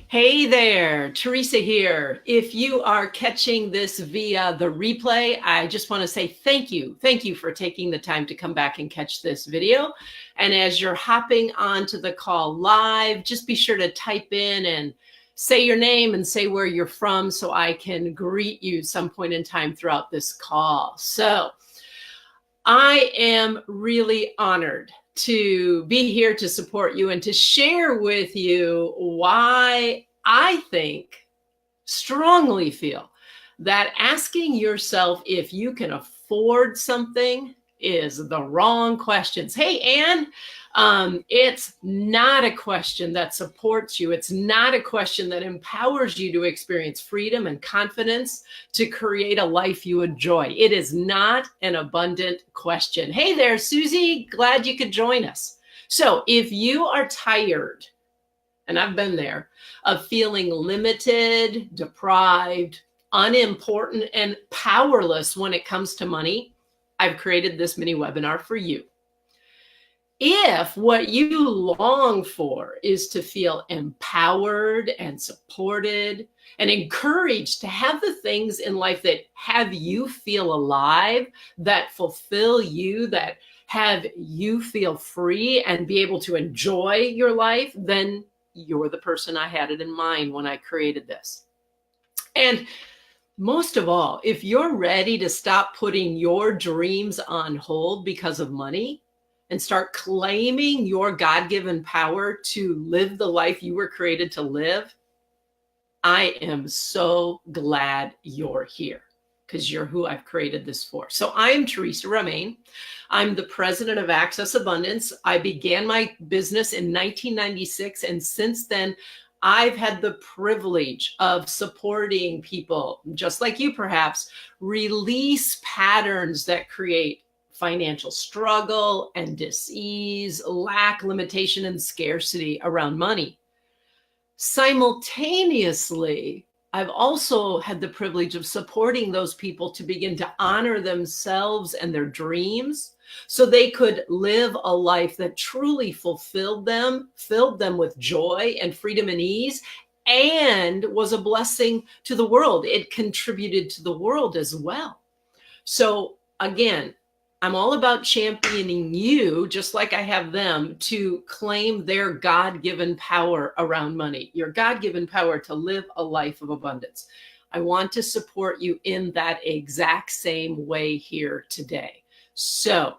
Hey there, Teresa here. If you are catching this via the replay, I just want to say thank you. Thank you for taking the time to come back and catch this video. And as you're hopping onto the call live, just be sure to type in and say your name and say where you're from so I can greet you some point in time throughout this call. So I am really honored to be here to support you and to share with you why I strongly feel that asking yourself if you can afford something is the wrong questions. Hey, Anne, it's not a question that supports you. It's not a question that empowers you to experience freedom and confidence to create a life you enjoy. It is not an abundant question. Hey there, Susie, glad you could join us. So if you are tired, and I've been there, of feeling limited, deprived, unimportant, and powerless when it comes to money, I've created this mini webinar for you. If what you long for is to feel empowered and supported and encouraged to have the things in life that have you feel alive, that fulfill you, that have you feel free and be able to enjoy your life, then you're the person I had it in mind when I created this. And most of all, if you're ready to stop putting your dreams on hold because of money and start claiming your God-given power to live the life you were created to live, I am so glad you're here because you're who I've created this for. So I'm Teresa Romain. I'm the president of Access Abundance. I began my business in 1996, and since then, I've had the privilege of supporting people, just like you perhaps, release patterns that create financial struggle and dis-ease, lack, limitation, and scarcity around money. Simultaneously, I've also had the privilege of supporting those people to begin to honor themselves and their dreams so they could live a life that truly fulfilled them, filled them with joy and freedom and ease, and was a blessing to the world. It contributed to the world as well. So again, I'm all about championing you, just like I have them, to claim their God-given power around money, your God-given power to live a life of abundance. I want to support you in that exact same way here today. So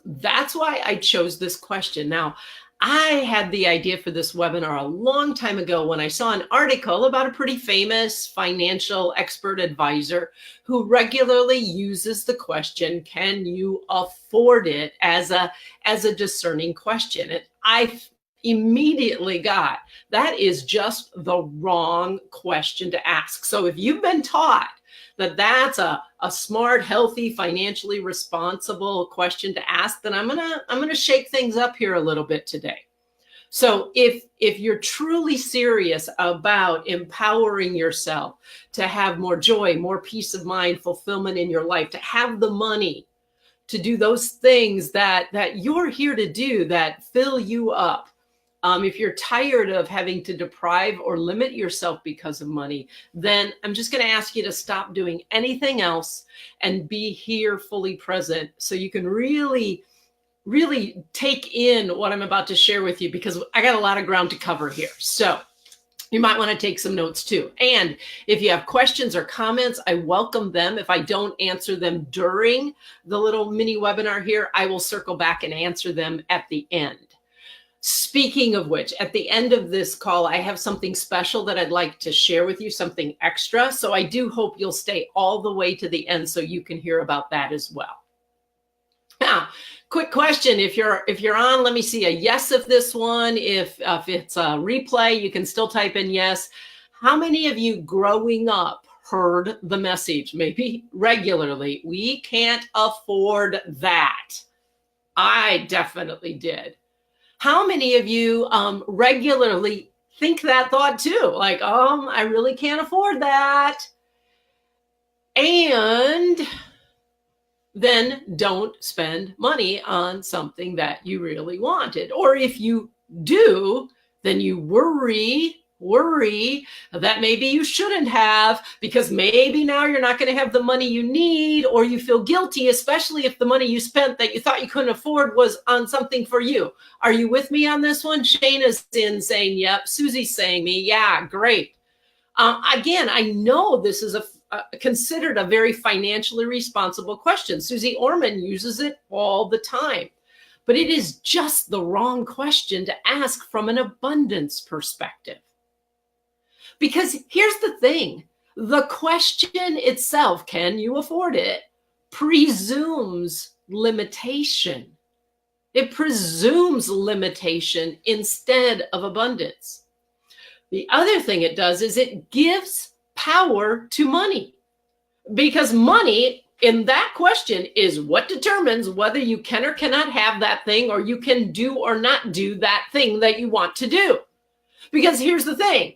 that's why I chose this question. Now, I had the idea for this webinar a long time ago when I saw an article about a pretty famous financial expert advisor who regularly uses the question, can you afford it, as a discerning question. And I immediately got, that is just the wrong question to ask. So if you've been taught that that's a smart, healthy, financially responsible question to ask, then I'm gonna shake things up here a little bit today. So if you're truly serious about empowering yourself to have more joy, more peace of mind, fulfillment in your life, to have the money to do those things that you're here to do that fill you up, if you're tired of having to deprive or limit yourself because of money, then I'm just going to ask you to stop doing anything else and be here fully present so you can really take in what I'm about to share with you, because I got a lot of ground to cover here. So you might want to take some notes too. And if you have questions or comments, I welcome them. If I don't answer them during the little mini webinar here, I will circle back and answer them at the end. Speaking of which, at the end of this call, I have something special that I'd like to share with you, something extra. So I do hope you'll stay all the way to the end so you can hear about that as well. Now, quick question. If you're on, let me see a yes of this one. If it's a replay, you can still type in yes. How many of you growing up heard the message, maybe regularly, we can't afford that? I definitely did. How many of you regularly think that thought too? Like, I really can't afford that. And then don't spend money on something that you really wanted. Or if you do, then you worry worry that maybe you shouldn't have, because maybe now you're not going to have the money you need, or you feel guilty, especially if the money you spent that you thought you couldn't afford was on something for you. Are you with me on this one? Shane is in saying, yep. Susie's saying me, yeah, great. Again, I know this is considered a very financially responsible question. Susie Orman uses it all the time. But it is just the wrong question to ask from an abundance perspective. Because here's the thing, the question itself, can you afford it, presumes limitation. It presumes limitation instead of abundance. The other thing it does is it gives power to money, because money in that question is what determines whether you can or cannot have that thing, or you can do or not do that thing that you want to do. Because here's the thing,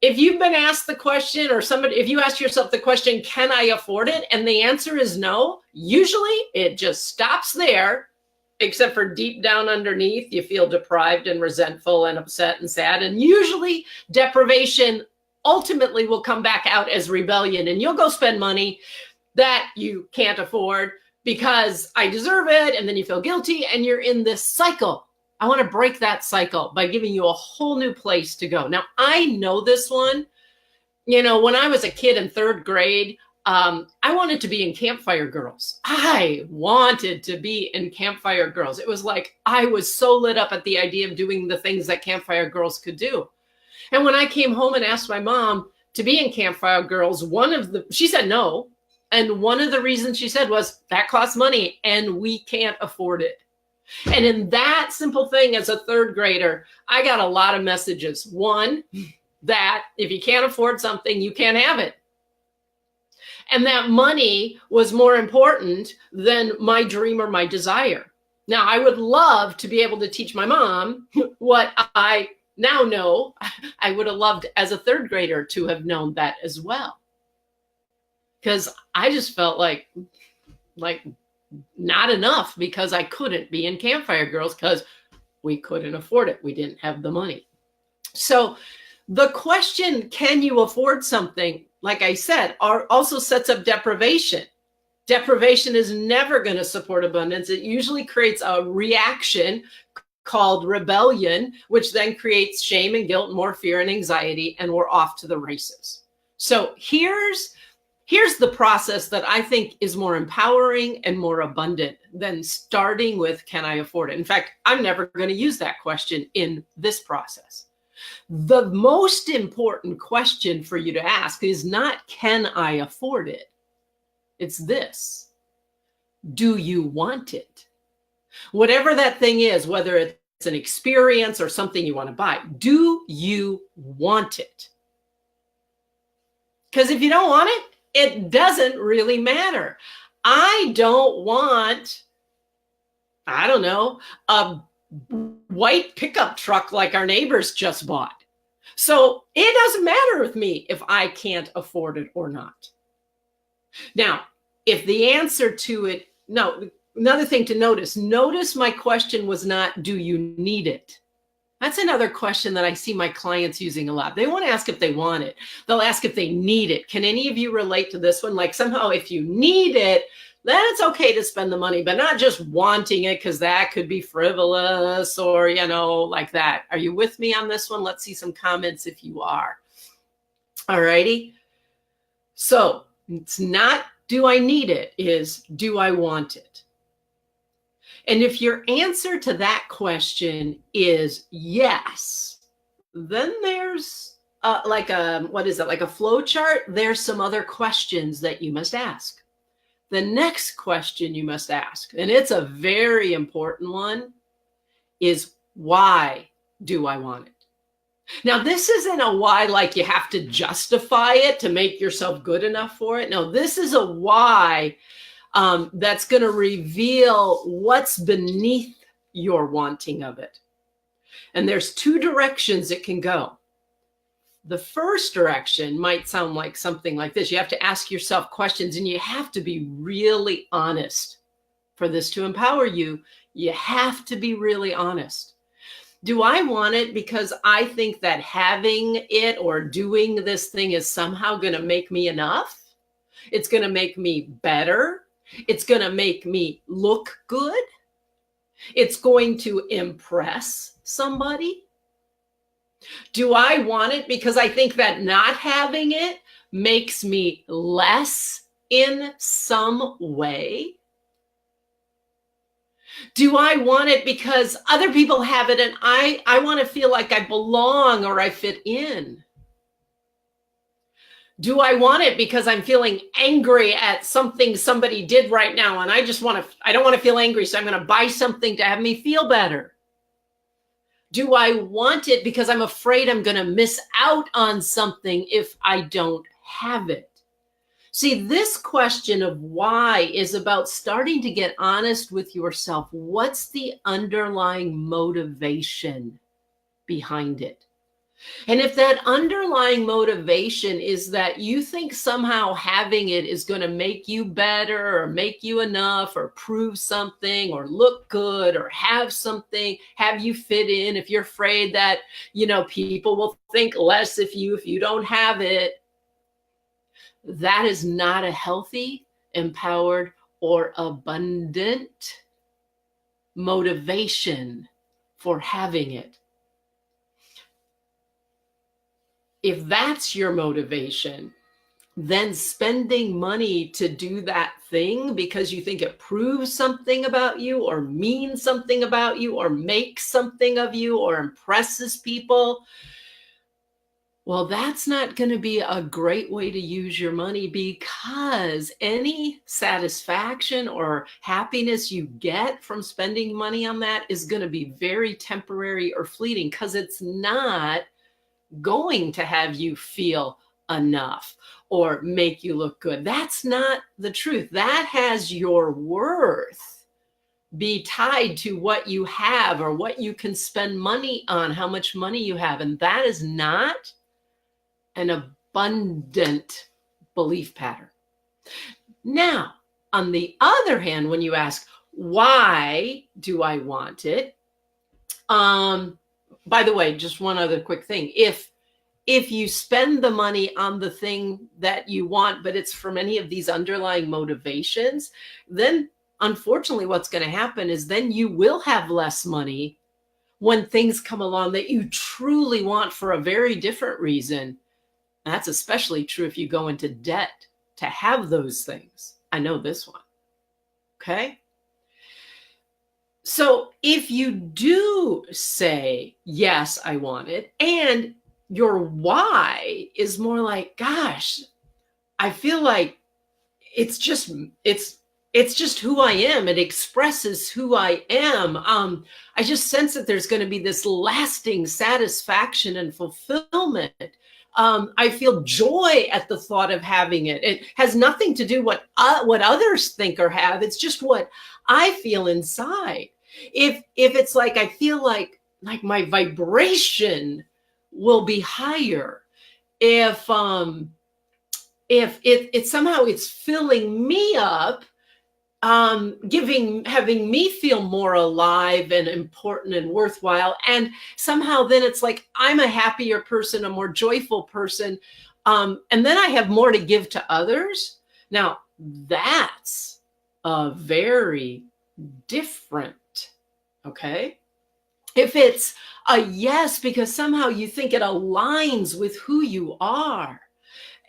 if you've been asked the question, or if you ask yourself the question, can I afford it? And the answer is no, usually it just stops there, except for deep down underneath, you feel deprived and resentful and upset and sad. And usually deprivation ultimately will come back out as rebellion, and you'll go spend money that you can't afford because I deserve it. And then you feel guilty, and you're in this cycle. I want to break that cycle by giving you a whole new place to go. Now, I know this one. You know, when I was a kid in 3rd grade, I wanted to be in Campfire Girls. I wanted to be in Campfire Girls. It was like I was so lit up at the idea of doing the things that Campfire Girls could do. And when I came home and asked my mom to be in Campfire Girls, she said no. And one of the reasons she said was, that costs money and we can't afford it. And in that simple thing, as a 3rd grader, I got a lot of messages. One, that if you can't afford something, you can't have it. And that money was more important than my dream or my desire. Now, I would love to be able to teach my mom what I now know. I would have loved as a 3rd grader to have known that as well. Because I just felt like not enough, because I couldn't be in Campfire Girls because we couldn't afford it. We didn't have the money. So the question, can you afford something, like I said, also sets up deprivation. Deprivation is never going to support abundance. It usually creates a reaction called rebellion, which then creates shame and guilt, more fear and anxiety, and we're off to the races. So here's the process that I think is more empowering and more abundant than starting with, can I afford it? In fact, I'm never going to use that question in this process. The most important question for you to ask is not, can I afford it? It's this: do you want it? Whatever that thing is, whether it's an experience or something you want to buy, do you want it? Because if you don't want it, it doesn't really matter. I don't want, I don't know, a white pickup truck like our neighbors just bought. So it doesn't matter with me if I can't afford it or not. Now, if the answer to it, no, another thing to notice my question was not, do you need it? That's another question that I see my clients using a lot. They won't ask if they want it. They'll ask if they need it. Can any of you relate to this one? Like, somehow if you need it, then it's okay to spend the money, but not just wanting it, because that could be frivolous or, like that. Are you with me on this one? Let's see some comments if you are. All righty. So it's not, do I need it? Is, do I want it? And if your answer to that question is yes, then there's like a flow chart. There's some other questions that you must ask. The next question you must ask, and it's a very important one, is, why do I want it? Now, this isn't a why like you have to justify it to make yourself good enough for it. No, this is a why that's going to reveal what's beneath your wanting of it. And there's 2 directions it can go. The first direction might sound like something like this. You have to ask yourself questions, and you have to be really honest. For this to empower you, you have to be really honest. Do I want it because I think that having it or doing this thing is somehow going to make me enough? It's going to make me better. It's going to make me look good. It's going to impress somebody. Do I want it because I think that not having it makes me less in some way? Do I want it because other people have it and I want to feel like I belong or I fit in? Do I want it because I'm feeling angry at something somebody did right now and I don't want to feel angry, so I'm going to buy something to have me feel better? Do I want it because I'm afraid I'm going to miss out on something if I don't have it? See, this question of why is about starting to get honest with yourself. What's the underlying motivation behind it? And if that underlying motivation is that you think somehow having it is going to make you better or make you enough or prove something or look good or have something, have you fit in, if you're afraid that, people will think less of you if you don't have it, that is not a healthy, empowered, or abundant motivation for having it. If that's your motivation, then spending money to do that thing because you think it proves something about you or means something about you or makes something of you or impresses people, well, that's not going to be a great way to use your money, because any satisfaction or happiness you get from spending money on that is going to be very temporary or fleeting, because it's not going to have you feel enough or make you look good. That's not the truth. That has your worth be tied to what you have or what you can spend money on, how much money you have. And that is not an abundant belief pattern. Now, on the other hand, when you ask, why do I want it? By the way, just one other quick thing. If you spend the money on the thing that you want, but it's from any of these underlying motivations, then unfortunately what's going to happen is then you will have less money when things come along that you truly want for a very different reason. That's especially true if you go into debt to have those things. I know this one. Okay. So if you do say, yes, I want it, and your why is more like, gosh, I feel like it's just who I am. It expresses who I am. I just sense that there's going to be this lasting satisfaction and fulfillment. I feel joy at the thought of having it. It has nothing to do what others think or have. It's just what I feel inside. If it's like I feel like my vibration will be higher if it somehow it's filling me up, having me feel more alive and important and worthwhile. And somehow then it's like I'm a happier person, a more joyful person. And then I have more to give to others. Now, that's a very different, okay? If it's a yes, because somehow you think it aligns with who you are,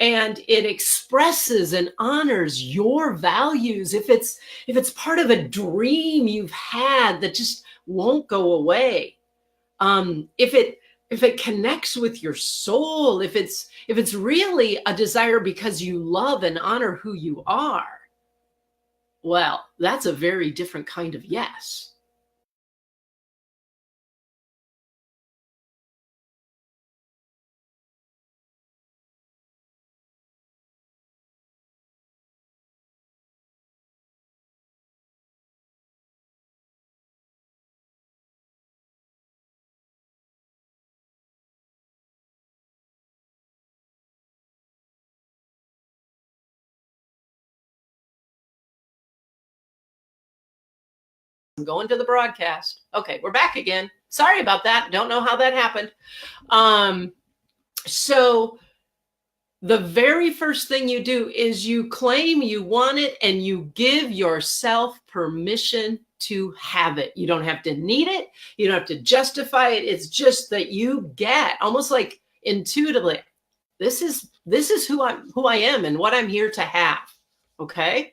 and it expresses and honors your values, if it's part of a dream you've had that just won't go away, if it connects with your soul, if it's really a desire because you love and honor who you are, well, that's a very different kind of yes. I'm going to the broadcast. Okay, we're back again. Sorry about that. Don't know how that happened. So the very first thing you do is you claim you want it and you give yourself permission to have it. You don't have to need it. You don't have to justify it. It's just that you get almost like intuitively, this is who I am and what I'm here to have. Okay?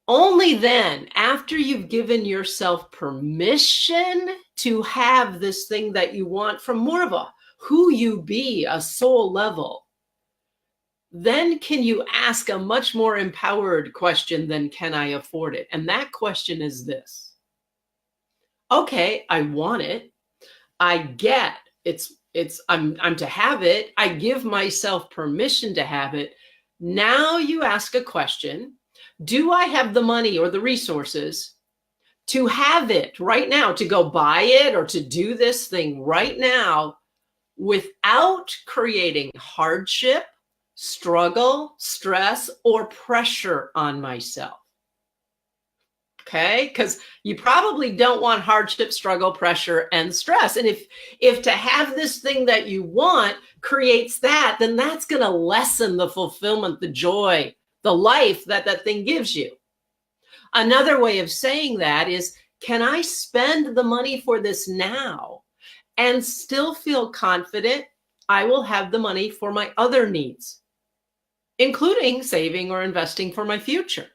Only then, after you've given yourself permission to have this thing that you want from more of a who you be, a soul level, then can you ask a much more empowered question than can I afford it? And that question is this. Okay, I want it. I get I'm to have it. I give myself permission to have it. Now you ask a question. Do I have the money or the resources to have it right now, to go buy it or to do this thing right now without creating hardship, struggle, stress, or pressure on myself? Okay, because you probably don't want hardship, struggle, pressure, and stress. And if to have this thing that you want creates that, then that's going to lessen the fulfillment, the joy, the life that that thing gives you. Another way of saying that is, can I spend the money for this now and still feel confident I will have the money for my other needs, including saving or investing for my future?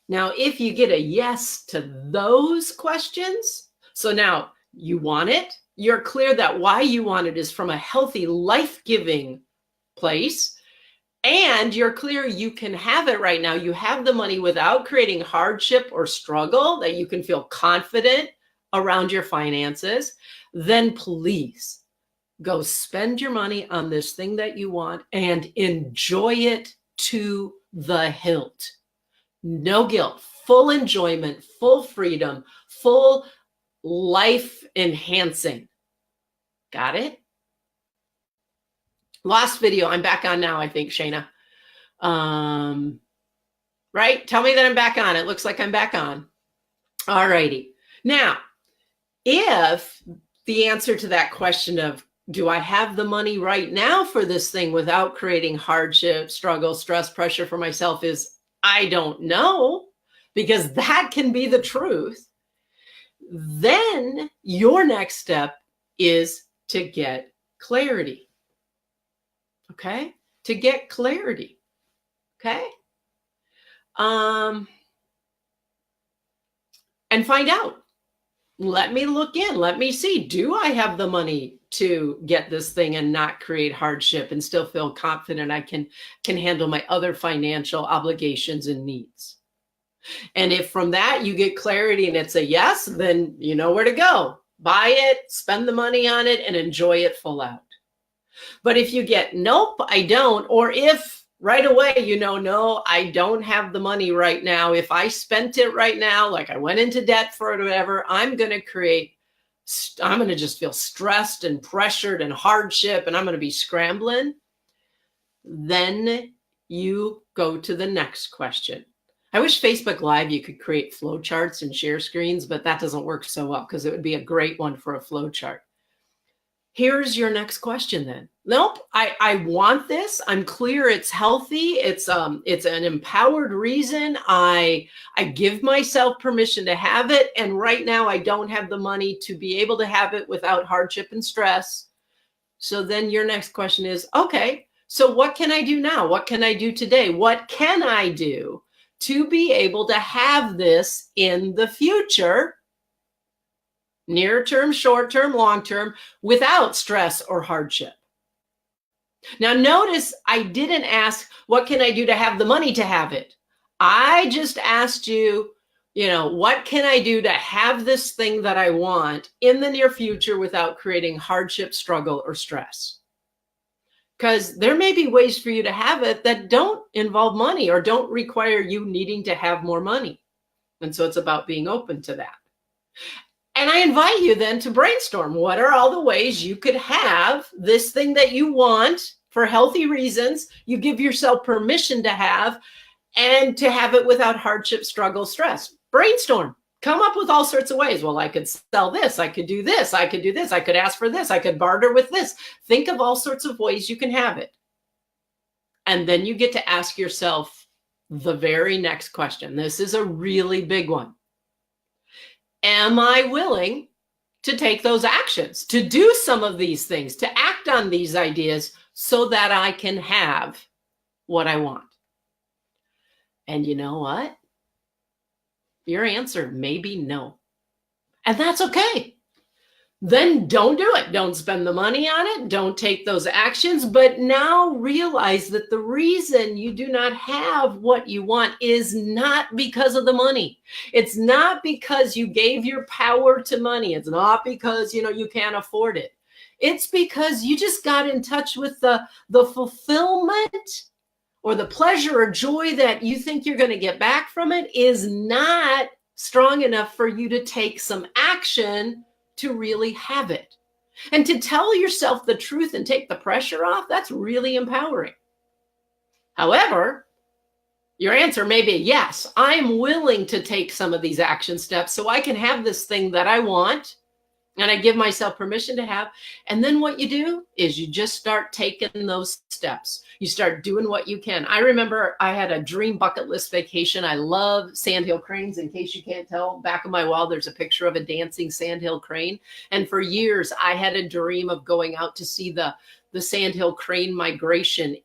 Now, if you get a yes to those questions, so now you want it, you're clear that why you want it is from a healthy, life-giving place, and you're clear you can have it right now. You have the money without creating hardship or struggle, that you can feel confident around your finances, then please go spend your money on this thing that you want and enjoy it to the hilt. No guilt, full enjoyment, full freedom, full life enhancing. Got it? Last video. I'm back on now, I think, Shayna. Right? Tell me that I'm back on. It looks like I'm back on. All righty. Now, if the answer to that question of, do I have the money right now for this thing without creating hardship, struggle, stress, pressure for myself is, I don't know, because that can be the truth, then your next step is to get clarity. Okay? To get clarity. Okay? And find out. Let me look in. Let me see. Do I have the money to get this thing and not create hardship and still feel confident I can handle my other financial obligations and needs? And if from that you get clarity and it's a yes, then you know where to go. Buy it, spend the money on it, and enjoy it full out. But if you get, nope, I don't, or if right away, you know, no, I don't have the money right now. If I spent it right now, like I went into debt for it or whatever, I'm going to just feel stressed and pressured and hardship, and I'm going to be scrambling. Then you go to the next question. I wish Facebook Live, you could create flow charts and share screens, but that doesn't work so well because it would be a great one for a flow chart. Here's your next question then. Nope, I want this. I'm clear it's healthy. It's an empowered reason. I give myself permission to have it. And right now I don't have the money to be able to have it without hardship and stress. So then your next question is, okay, so what can I do now? What can I do today? What can I do to be able to have this in the future? Near term, short term, long term, without stress or hardship. Now, notice I didn't ask, what can I do to have the money to have it? I just asked you, what can I do to have this thing that I want in the near future without creating hardship, struggle, or stress? Because there may be ways for you to have it that don't involve money or don't require you needing to have more money. And so it's about being open to that. And I invite you then to brainstorm. What are all the ways you could have this thing that you want for healthy reasons, you give yourself permission to have, and to have it without hardship, struggle, stress? Brainstorm. Come up with all sorts of ways. Well, I could sell this. I could do this. I could do this. I could ask for this. I could barter with this. Think of all sorts of ways you can have it. And then you get to ask yourself the very next question. This is a really big one. Am I willing to take those actions, to do some of these things, to act on these ideas so that I can have what I want? And you know what? Your answer may be no. And that's okay. Then don't do it. Don't spend the money on it. Don't take those actions. But now realize that the reason you do not have what you want is not because of the money. It's not because you gave your power to money. It's not because, you can't afford it. It's because you just got in touch with the fulfillment or the pleasure or joy that you think you're going to get back from it is not strong enough for you to take some action to really have it. And to tell yourself the truth and take the pressure off, that's really empowering. However, your answer may be, yes, I'm willing to take some of these action steps so I can have this thing that I want and I give myself permission to have. And then what you do is you just start taking those steps. You start doing what you can. I remember I had a dream bucket list vacation. I love sandhill cranes. In case you can't tell, back of my wall, there's a picture of a dancing sandhill crane. And for years, I had a dream of going out to see the sandhill crane migration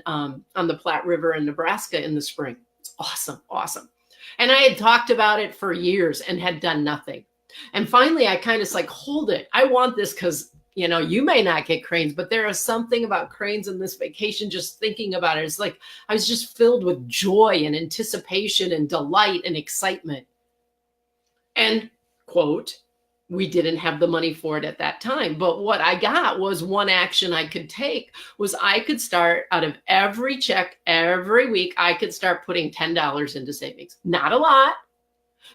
on the Platte River in Nebraska in the spring. It's awesome, awesome. And I had talked about it for years and had done nothing. And finally, I kind of like, hold it. I want this because, you may not get cranes, but there is something about cranes in this vacation. Just thinking about it, it's like I was just filled with joy and anticipation and delight and excitement. And quote, we didn't have the money for it at that time. But what I got was one action I could take was I could start out of every check every week. I could start putting $10 into savings. Not a lot,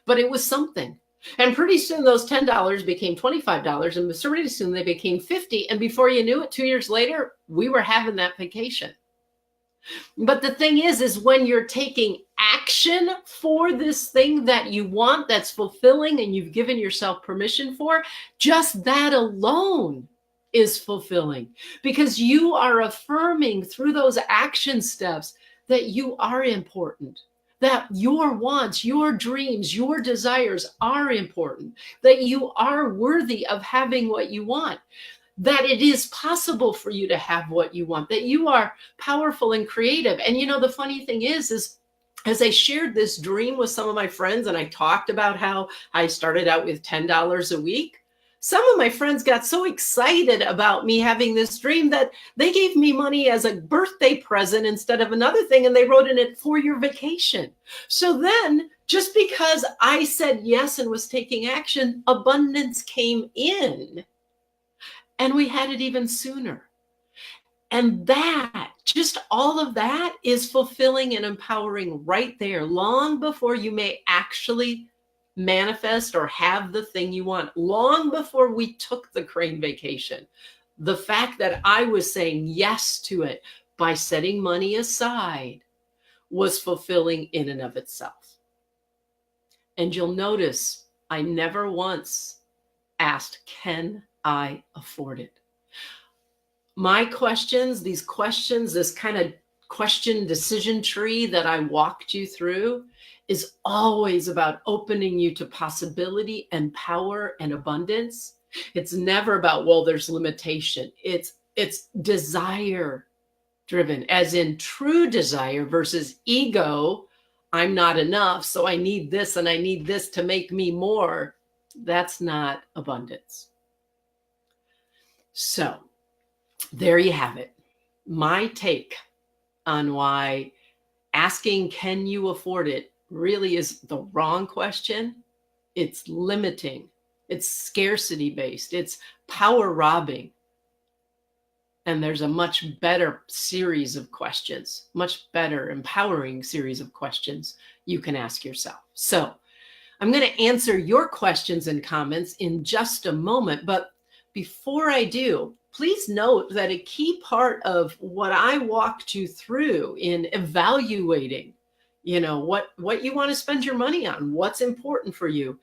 but it was something. And pretty soon those $10 became $25 and pretty soon they became $50. And before you knew it, 2 years later, we were having that vacation. But the thing is when you're taking action for this thing that you want, that's fulfilling and you've given yourself permission for, just that alone is fulfilling because you are affirming through those action steps that you are important. That your wants, your dreams, your desires are important, that you are worthy of having what you want, that it is possible for you to have what you want, that you are powerful and creative. And the funny thing is as I shared this dream with some of my friends and I talked about how I started out with $10 a week, some of my friends got so excited about me having this dream that they gave me money as a birthday present instead of another thing. And they wrote in it for your vacation. So then just because I said yes and was taking action, abundance came in and we had it even sooner. And that, just all of that is fulfilling and empowering right there, long before you may actually manifest or have the thing you want, long before we took the crane vacation. The fact that I was saying yes to it by setting money aside was fulfilling in and of itself. And you'll notice I never once asked, can I afford it? My questions, this kind of question decision tree that I walked you through is always about opening you to possibility and power and abundance. It's never about, well, there's limitation. It's desire driven, as in true desire versus ego. I'm not enough, so I need this and I need this to make me more. That's not abundance. So there you have it. My take on why asking, can you afford it, really is the wrong question. It's limiting. It's scarcity based. It's power robbing. And there's a much better series of questions, much better empowering series of questions you can ask yourself. So I'm going to answer your questions and comments in just a moment. But before I do, please note that a key part of what I walked you through in evaluating what you want to spend your money on, what's important for you,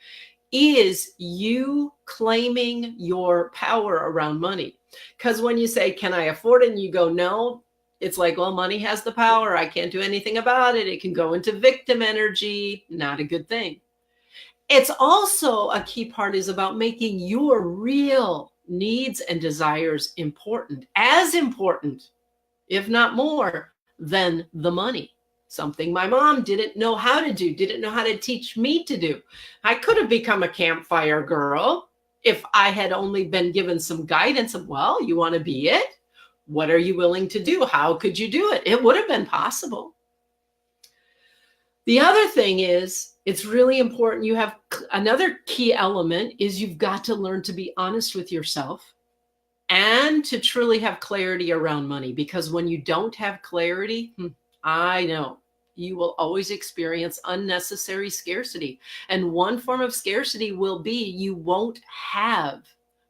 is you claiming your power around money. Because when you say, can I afford it? And you go, no, it's like, well, money has the power. I can't do anything about it. It can go into victim energy. Not a good thing. It's also a key part is about making your real needs and desires important, as important, if not more, than the money. Something my mom didn't know how to do, didn't know how to teach me to do. I could have become a campfire girl if I had only been given some guidance of, well, you want to be it? What are you willing to do? How could you do it? It would have been possible. The other thing is, it's really important. You have another key element is you've got to learn to be honest with yourself and to truly have clarity around money. Because when you don't have clarity, I know you will always experience unnecessary scarcity. And one form of scarcity will be you won't have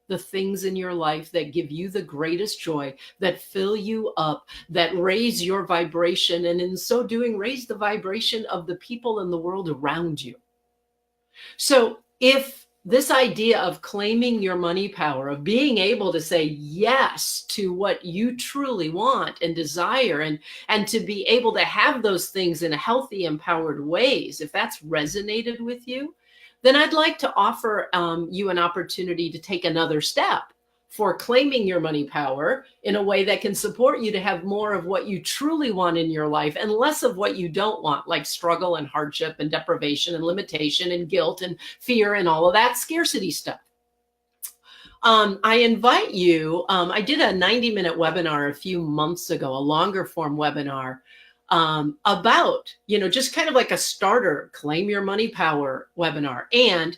the things in your life that give you the greatest joy, that fill you up, that raise your vibration, and in so doing, raise the vibration of the people in the world around you. So if this idea of claiming your money power, of being able to say yes to what you truly want and desire, and to be able to have those things in a healthy, empowered ways, if that's resonated with you, then I'd like to offer you an opportunity to take another step for claiming your money power in a way that can support you to have more of what you truly want in your life and less of what you don't want, like struggle and hardship and deprivation and limitation and guilt and fear and all of that scarcity stuff. I invite you, I did a 90-minute webinar a few months ago, a longer form webinar about, just kind of like a starter, claim your money power webinar. And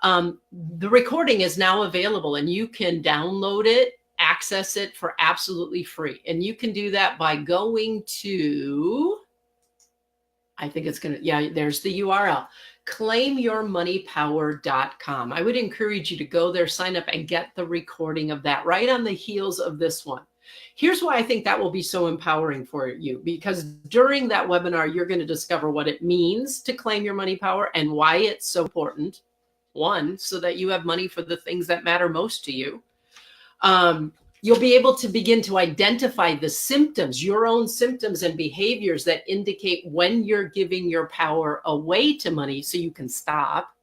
the recording is now available and you can download it, access it for absolutely free. And you can do that by going to, I think it's there's the URL, claimyourmoneypower.com. I would encourage you to go there, sign up, and get the recording of that right on the heels of this one. Here's why I think that will be so empowering for you, because during that webinar, you're going to discover what it means to claim your money power and why it's so important. One, so that you have money for the things that matter most to you. You'll be able to begin to identify the symptoms, your own symptoms and behaviors that indicate when you're giving your power away to money so you can stop.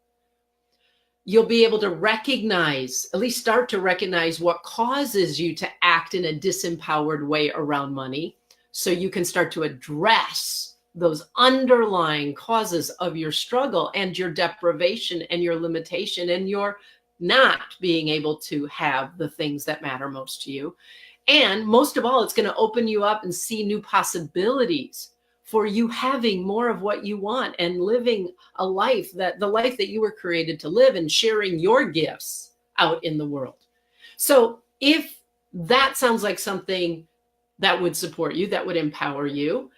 You'll be able to recognize, at least start to recognize, what causes you to act in a disempowered way around money, so you can start to address those underlying causes of your struggle and your deprivation and your limitation and your not being able to have the things that matter most to you. And most of all, it's going to open you up and see new possibilities for you having more of what you want and living a life the life that you were created to live, and sharing your gifts out in the world. So if that sounds like something that would support you, that would empower you,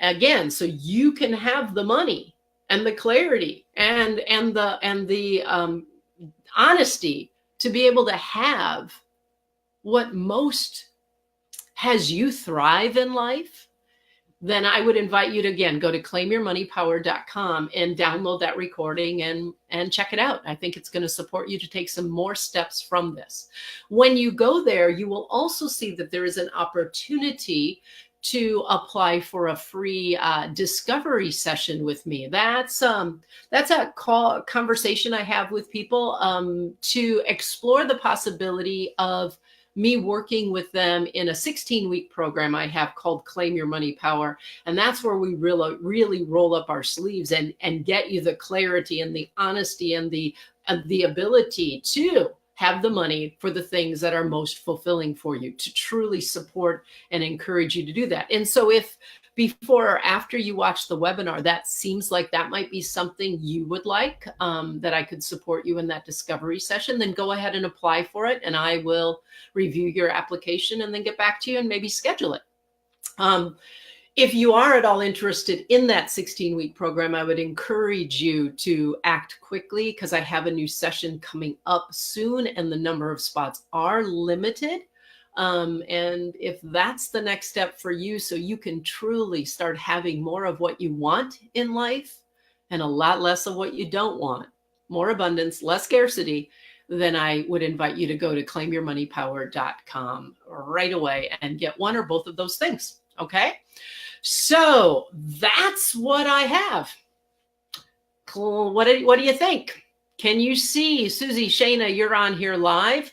again, so you can have the money and the clarity and the honesty to be able to have what most has you thrive in life, then I would invite you to, again, go to claimyourmoneypower.com and download that recording and check it out. I think it's going to support you to take some more steps from this. When you go there, you will also see that there is an opportunity to apply for a free discovery session with me. That's a conversation I have with people to explore the possibility of me working with them in a 16-week program I have called Claim Your Money Power. And that's where we really roll up our sleeves and get you the clarity and the honesty and the ability to have the money for the things that are most fulfilling for you, to truly support and encourage you to do that. And so if before or after you watch the webinar, that seems like that might be something you would like, that I could support you in that discovery session, then go ahead and apply for it. And I will review your application and then get back to you and maybe schedule it. If you are at all interested in that 16-week program, I would encourage you to act quickly, because I have a new session coming up soon and the number of spots are limited. And if that's the next step for you, so you can truly start having more of what you want in life and a lot less of what you don't want, more abundance, less scarcity, then I would invite you to go to claimyourmoneypower.com right away and get one or both of those things. Okay. So that's what I have. Cool. What do you think? Can you see, Susie, Shayna, you're on here live.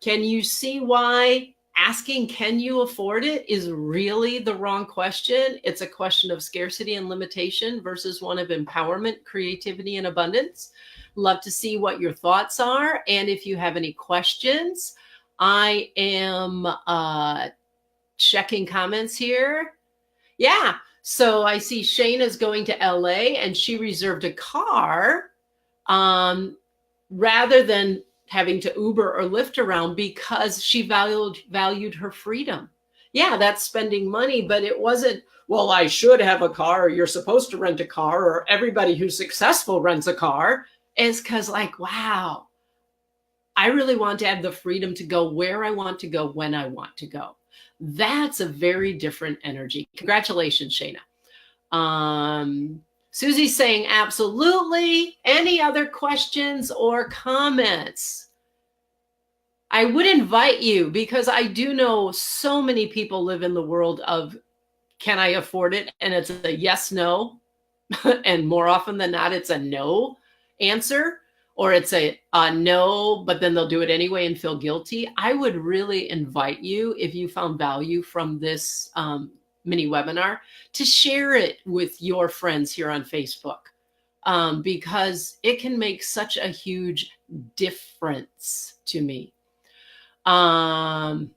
Can you see why asking, can you afford it, is really the wrong question? It's a question of scarcity and limitation versus one of empowerment, creativity, and abundance. Love to see what your thoughts are. And if you have any questions, I am checking comments here. Yeah. So I see Shayna's going to LA and she reserved a car rather than having to Uber or Lyft around because she valued her freedom. Yeah, that's spending money, but it wasn't, well, I should have a car, or you're supposed to rent a car, or everybody who's successful rents a car. It's because, like, wow, I really want to have the freedom to go where I want to go, when I want to go. That's a very different energy. Congratulations, Shayna. Susie's saying absolutely. Any other questions or comments? I would invite you, because I do know so many people live in the world of, can I afford it? And it's a yes, no. And more often than not, it's a no answer, or it's a no, but then they'll do it anyway and feel guilty. I would really invite you, if you found value from this mini webinar, to share it with your friends here on Facebook, because it can make such a huge difference to me. Shayna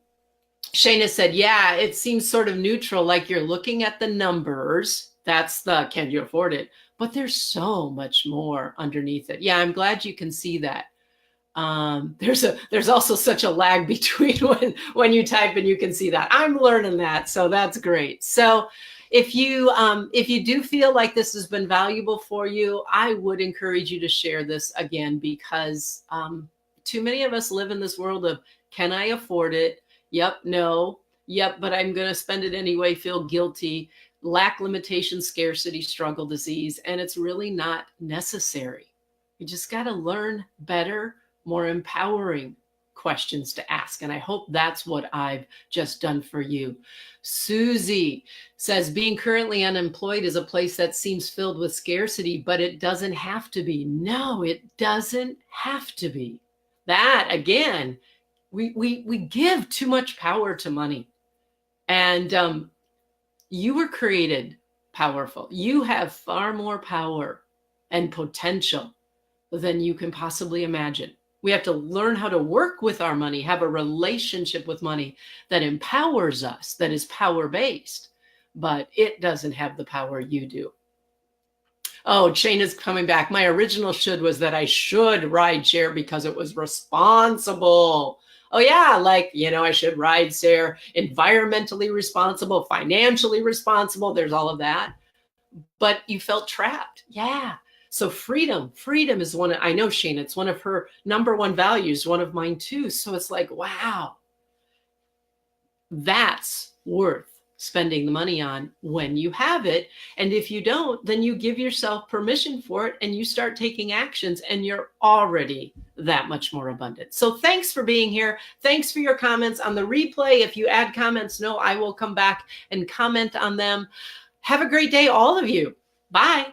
said, yeah, it seems sort of neutral, like you're looking at the numbers. That's the, can you afford it? But there's so much more underneath it. Yeah, I'm glad you can see that. There's also such a lag between when you type and you can see that. I'm learning that, so that's great. So if you do feel like this has been valuable for you, I would encourage you to share this again, because too many of us live in this world of, can I afford it? Yep, no, yep, but I'm going to spend it anyway, feel guilty, lack, limitation, scarcity, struggle, disease, and it's really not necessary. You just got to learn better, more empowering questions to ask. And I hope that's what I've just done for you. Susie says, being currently unemployed is a place that seems filled with scarcity, but it doesn't have to be. No, it doesn't have to be. That, again, we give too much power to money. And you were created powerful. You have far more power and potential than you can possibly imagine. We have to learn how to work with our money, have a relationship with money that empowers us, that is power-based, but it doesn't have the power you do. Oh, Shane coming back. My original should was that I should ride share because it was responsible. Oh yeah, like, I should ride share, environmentally responsible, financially responsible. There's all of that. But you felt trapped. Yeah. So freedom is one, I know Shane, it's one of her number one values, one of mine too. So it's like, wow, that's worth spending the money on when you have it. And if you don't, then you give yourself permission for it and you start taking actions, and you're already that much more abundant. So thanks for being here. Thanks for your comments on the replay. If you add comments, I will come back and comment on them. Have a great day, all of you. Bye.